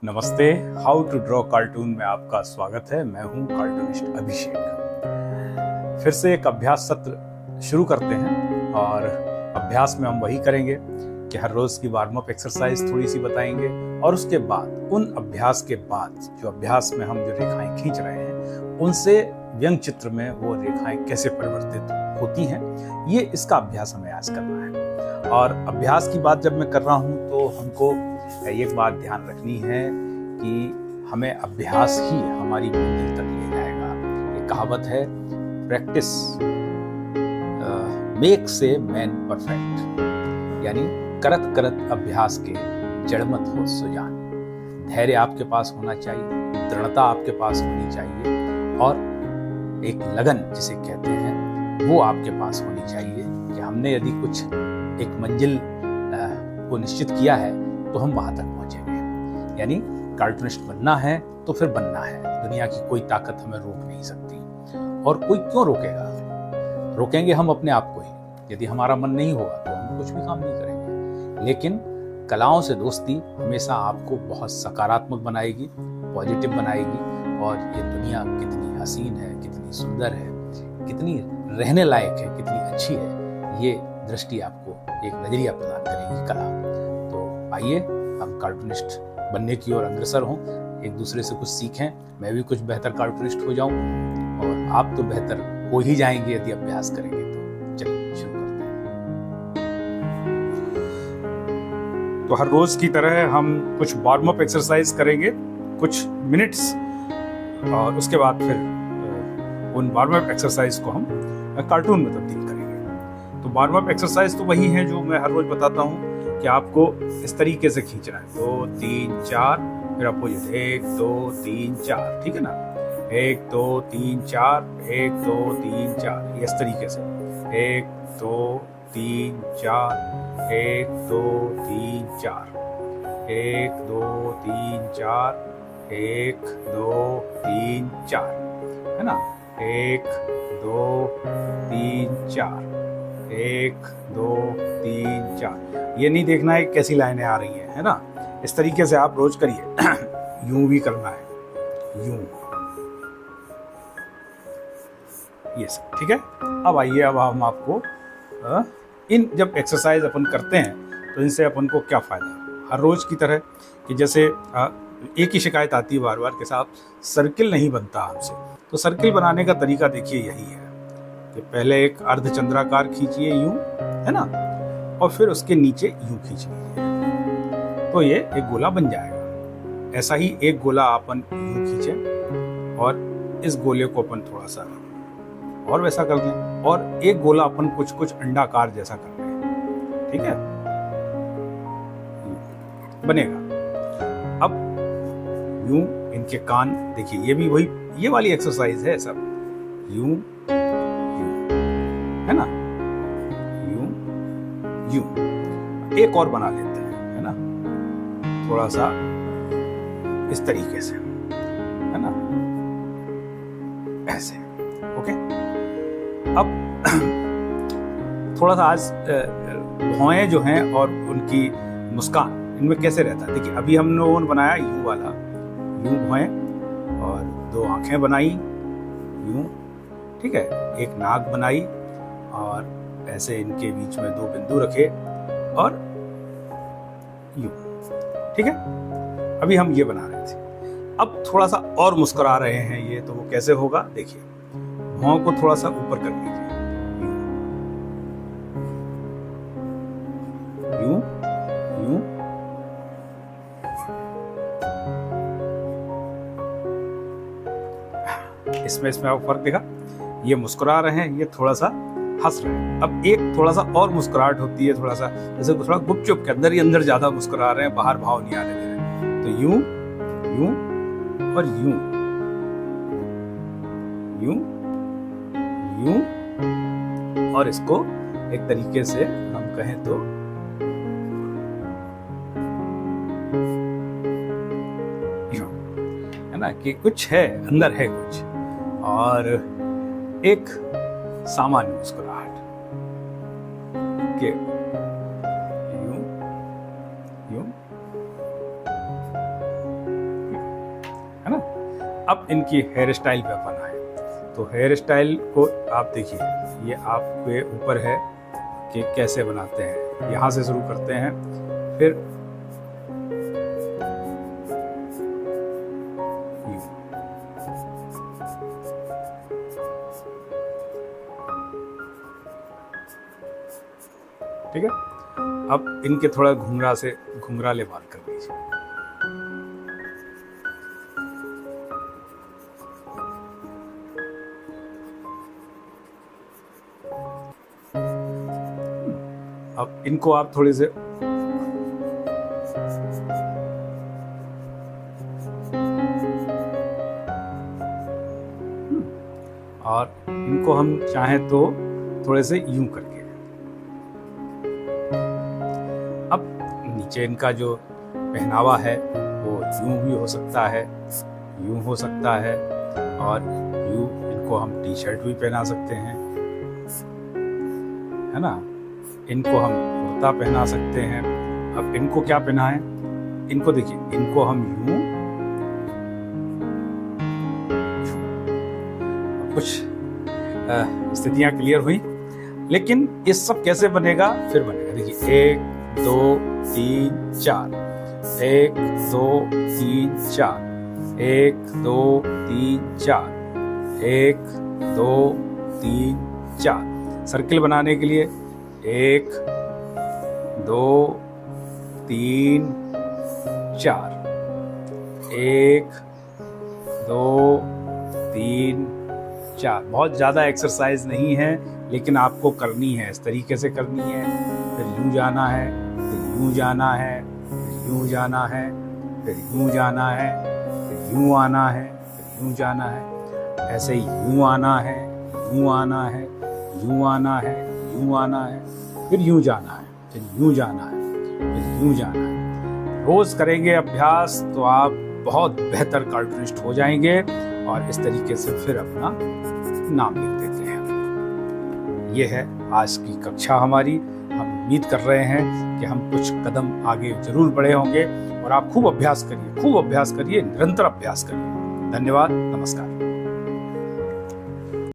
नमस्ते। How to draw cartoon में आपका स्वागत है। मैं हूं कार्टूनिस्ट अभिषेक। फिर से एक अभ्यास सत्र शुरू करते हैं और अभ्यास में हम वही करेंगे कि हर रोज की वार्म अप एक्सरसाइज थोड़ी सी बताएंगे और उसके बाद उन अभ्यास के बाद जो अभ्यास में हम जो रेखाएं खींच रहे हैं उनसे व्यंग चित्र में वो रेखाएं कैसे परिवर्तित होती हैं, ये इसका अभ्यास हमें आज करना है। और अभ्यास की बात जब मैं कर रहा हूं तो हमको एक बात ध्यान रखनी है कि हमें अभ्यास ही हमारी मंजिल तक ले जाएगा। एक कहावत है, practice makes a man perfect, यानी करत करत अभ्यास के जड़मत हो सुजान। धैर्य आपके पास होना चाहिए, दृढ़ता आपके पास होनी चाहिए और एक लगन जिसे कहते हैं वो आपके पास होनी चाहिए कि हमने यदि कुछ एक मंजिल को निश्चित किया है तो हम वहां तक पहुंचेंगे। यानी कार्टूनिस्ट बनना है तो फिर बनना है। दुनिया की कोई ताकत हमें रोक नहीं सकती। और कोई क्यों रोकेगा? रोकेंगे हम अपने आप को ही। यदि हमारा मन नहीं होगा तो हम कुछ भी काम नहीं करेंगे। लेकिन कलाओं से दोस्ती हमेशा आपको बहुत सकारात्मक बनाएगी, पॉजिटिव बनाएगी। और ये दुनिया कितनी हसीन है, कितनी सुंदर है, कितनी रहने लायक है, कितनी अच्छी है, ये दृष्टि आपको एक नजरिया प्रदान करेगी कला। तो आइए हम कार्टूनिस्ट बनने की ओर अग्रसर हों, एक दूसरे से कुछ सीखें। मैं भी कुछ बेहतर कार्टूनिस्ट हो जाऊं और आप तो बेहतर हो ही जाएंगे यदि अभ्यास करेंगे। तो चलिए शुरू करते हैं। तो हर रोज की तरह हम कुछ वार्म अप एक्सरसाइज करेंगे कुछ मिनट्स, और उसके बाद फिर उन वार्म अप एक्सरसाइज को हम कार्टून में तब्दील करेंगे। तो वार्म अप एक्सरसाइज तो वही है जो मैं हर रोज बताता हूँ कि आपको इस तरीके से खींचना है। 2 3 4, फिर अपोजिट 1 2 3 4, ठीक है ना। 1 2 3 4, 1 2 3 4, इस तरीके से 1 2 3 4, 1 2 3 4, 1 2 3 4, 1 2 3 4, है ना। 1 2 3 4, 1 2 3 4। ये नहीं देखना है कैसी लाइनें आ रही हैं, है ना। इस तरीके से आप रोज करिए। यूं भी करना है, यूं, ये सब, ठीक है। अब आइए, अब हम आपको इन जब एक्सरसाइज अपन करते हैं तो इनसे अपन को क्या फायदा। हर रोज की तरह कि जैसे एक ही शिकायत आती है बार बार के साथ सर्किल नहीं बनता हमसे। तो सर्किल बनाने का तरीका देखिए यही है कि पहले एक अर्धचंद्राकार खींचिए यूं, है ना, और फिर उसके नीचे यूं खींच लीजिए तो ये एक गोला बन जाएगा। ऐसा ही एक गोला अपन यूं खींचे और इस गोले को अपन थोड़ा सा और वैसा कर दें, और एक गोला अपन कुछ कुछ अंडाकार जैसा कर लें, ठीक है, बनेगा। अब यूं इनके कान देखिए, ये भी वही, ये वाली एक्सरसाइज है सब। यूं यूं, है ना, यूं यूं। एक और बना लेते हैं, है ना, थोड़ा सा इस तरीके से, है ना, ऐसे। ओके। अब थोड़ा सा आज भौएं जो हैं और उनकी मुस्कान, इनमें कैसे रहता है देखिए। अभी हम लोगों ने बनाया यूं वाला, यूं भौएं, और 2 आंखें बनाई यूं, ठीक है, एक नाक बनाई और ऐसे इनके बीच में 2 बिंदु रखे और यूं, ठीक है। अभी हम ये बना रहे थे। अब थोड़ा सा और मुस्कुरा रहे हैं ये, तो वो कैसे होगा देखिए। भौं को थोड़ा सा ऊपर कर लीजिए, यूं यूं, इसमें आपको फर्क देखा। ये मुस्कुरा रहे हैं, ये थोड़ा सा हंस रहे हैं। अब एक थोड़ा सा और मुस्कुराहट होती है, थोड़ा सा जैसे थोड़ा गुपचुप के अंदर ही अंदर ज्यादा मुस्कुरा रहे हैं, बाहर भाव नहीं आने दे रहे। तो यूं यूं और यूं यूं यूं, और इसको एक तरीके से हम कहें तो यूं, है ना, कि कुछ है अंदर है कुछ, और एक सामान्य मुस्कुराहट के यूं यूं अब इनकी हेयर स्टाइल पे अपन आए। तो हेयर स्टाइल को आप देखिए, ये आपके ऊपर है कि कैसे बनाते हैं। यहाँ से शुरू करते हैं, फिर ठीक है। अब इनके थोड़ा घुंघराले बाल कर दीजिए। अब इनको आप थोड़े से और इनको हम चाहें तो थोड़े से यूं करके, अब नीचे इनका जो पहनावा है वो यूं भी हो सकता है, यूं हो सकता है, और यूं इनको हम टी शर्ट भी पहना सकते हैं, है ना। इनको हम कुर्ता पहना सकते हैं। अब इनको क्या पहनाएं, इनको देखिए, इनको हम यूं, कुछ स्थितियां क्लियर हुई। लेकिन ये सब कैसे बनेगा, फिर बनेगा। देखिए 1 2 3 4, 1 2 3 4, 1 2 3 4, 1 2 3 4। सर्किल बनाने के लिए 1 2 3 4, 1 2 3 4। बहुत ज़्यादा एक्सरसाइज नहीं है, लेकिन आपको करनी है, इस तरीके से करनी है। फिर यूं जाना है, फिर यूं जाना है, फिर यूं जाना है, फिर यूं जाना है, फिर यूं आना है, फिर यूं जाना है। ऐसे ही यूं आना है, यूं आना है, यूं आना है, यूं आना है, फिर यूं जाना है, फिर यूं जाना है, फिर यूं जाना है। रोज करेंगे अभ्यास तो आप बहुत बेहतर कार्टूनिस्ट हो जाएंगे, और इस तरीके से फिर अपना नाम लिख देते हैं। ये है आज की कक्षा हमारी। हम उम्मीद कर रहे हैं कि हम कुछ कदम आगे जरूर बढ़े होंगे, और आप खूब अभ्यास करिए, खूब अभ्यास करिए, निरंतर अभ्यास करिए। धन्यवाद, नमस्कार।